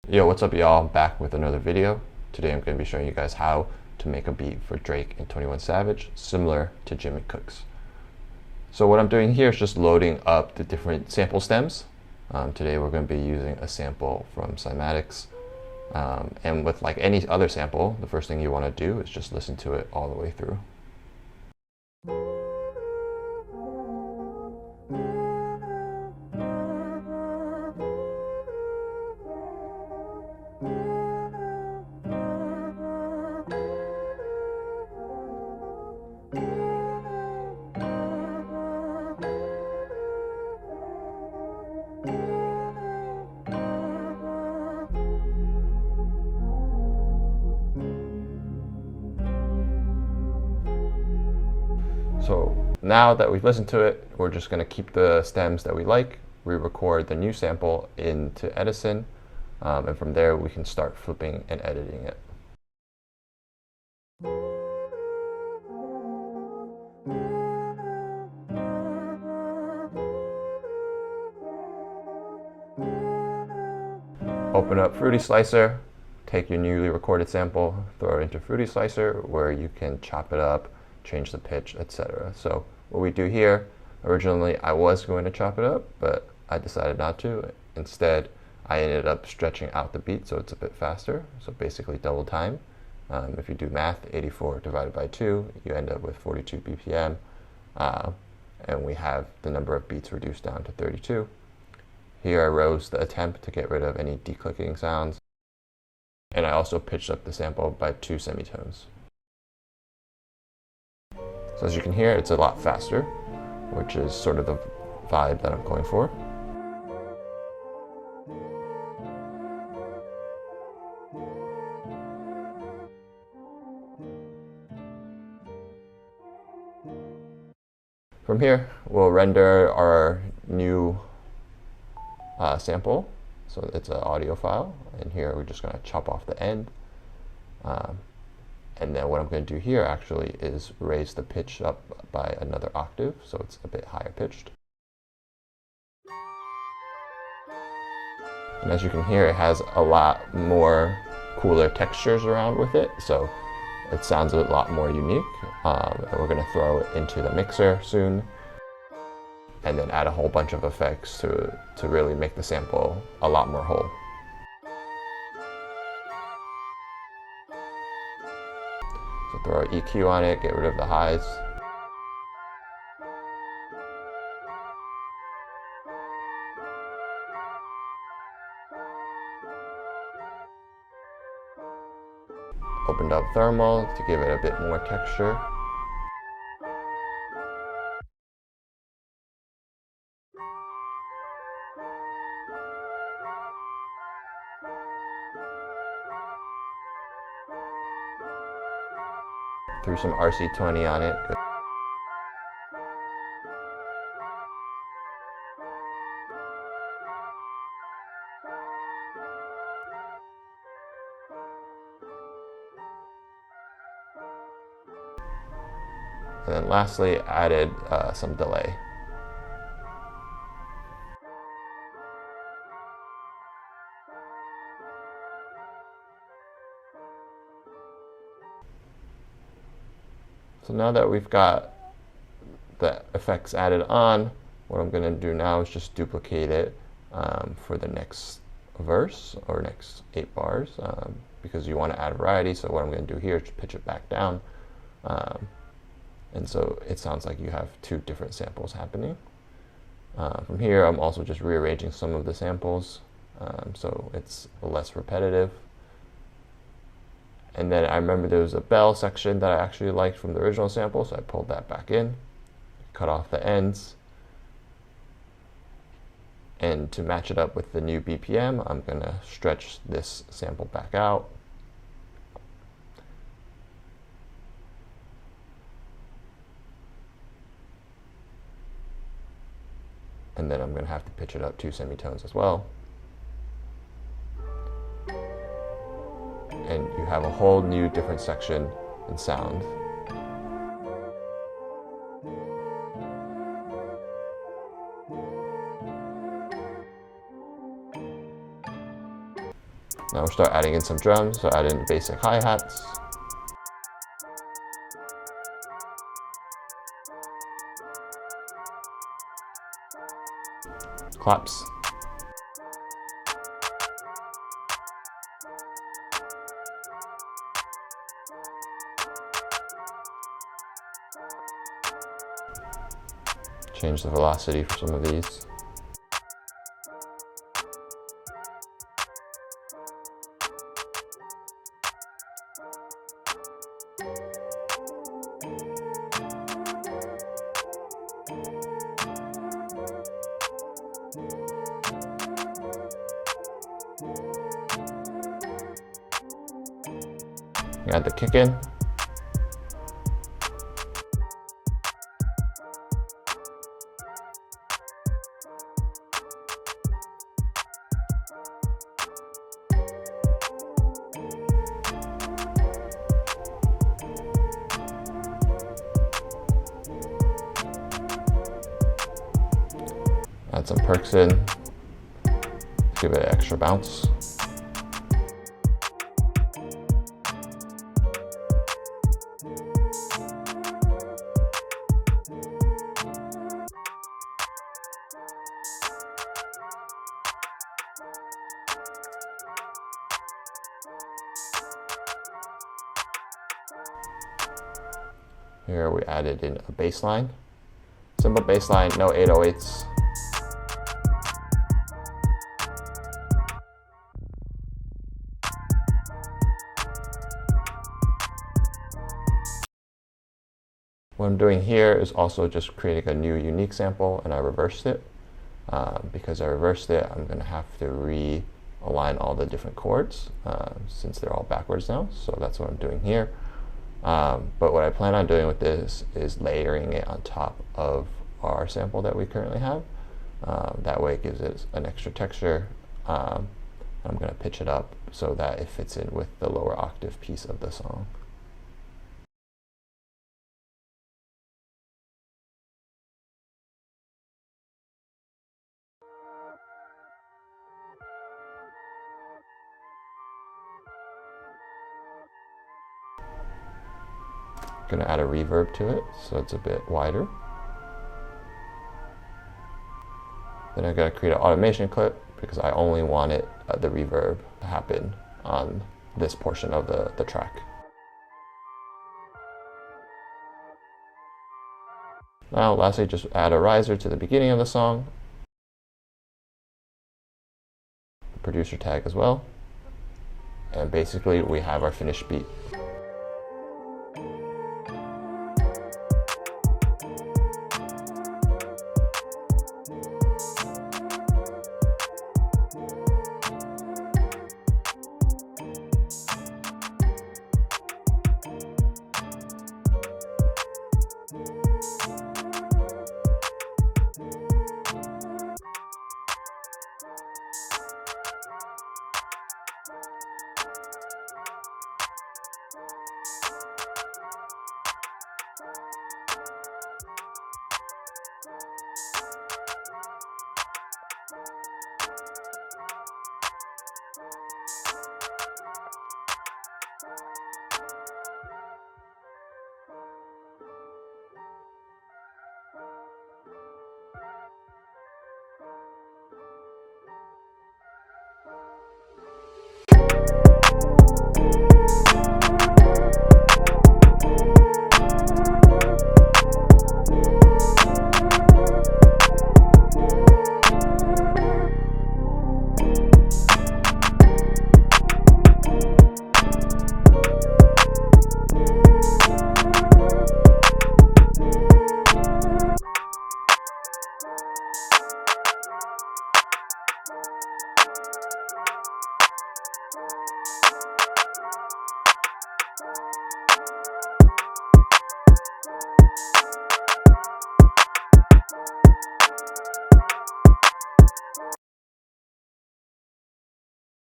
Yo, what's up y'all? I'm back with another video. Today I'm going to be showing you guys how to make a beat for Drake and 21 Savage, similar to Jimmy Cook's. So what I'm doing here is just loading up the different sample stems. Today we're going to be using a sample from Cymatics. And with like any other sample, the first thing you want to do is just listen to it all the way through. So now that we've listened to it, we're just going to keep the stems that we like, re-record the new sample into Edison, and from there we can start flipping and editing it. Open up Fruity Slicer, take your newly recorded sample, throw it into Fruity Slicer where you can chop it up, change the pitch, etc. So what we do here, originally I was going to chop it up, but I decided not to. Instead, I ended up stretching out the beat so it's a bit faster, so basically double time. If you do math, 84 divided by 2, you end up with 42 BPM, and we have the number of beats reduced down to 32. Here I rose the attempt to get rid of any declicking sounds, and I also pitched up the sample by 2 semitones. So as you can hear, it's a lot faster, which is sort of the vibe that I'm going for. From here, we'll render our new sample. So it's an audio file, and here we're just going to chop off the end. And then what I'm going to do here actually is raise the pitch up by another octave, so it's a bit higher pitched. And as you can hear, it has a lot more cooler textures around with it, so it sounds a lot more unique. And we're going to throw it into the mixer soon, and then add a whole bunch of effects to really make the sample a lot more whole. So throw an EQ on it, get rid of the highs. Opened up thermal to give it a bit more texture. Threw some RC20 on it. And then lastly, added some delay. So now that we've got the effects added on, what I'm going to do now is just duplicate it for the next verse or next 8 bars, because you want to add variety. So what I'm going to do here is pitch it back down, and so it sounds like you have 2 different samples happening. From here, I'm also just rearranging some of the samples, so it's less repetitive. And then I remember there was a bell section that I actually liked from the original sample, so I pulled that back in, cut off the ends. And to match it up with the new BPM, I'm going to stretch this sample back out. And then I'm going to have to pitch it up 2 semitones as well. And you have a whole new different section and sound. Now we'll start adding in some drums, so add in basic hi-hats. Claps. Change the velocity for some of these. Add the kick in. Add some perks in, give it an extra bounce. Here we added in a bass line. Simple bass line, no 808s. What I'm doing here is also just creating a new unique sample, and I reversed it. Because I reversed it, I'm going to have to realign all the different chords since they're all backwards now. So that's what I'm doing here. But what I plan on doing with this is layering it on top of our sample that we currently have. That way it gives it an extra texture. I'm going to pitch it up so that it fits in with the lower octave piece of the song. Going to add a reverb to it so it's a bit wider. Then I'm going to create an automation clip because I only want the reverb to happen on this portion of the track. Now lastly, just add a riser to the beginning of the song, the producer tag as well, and basically we have our finished beat.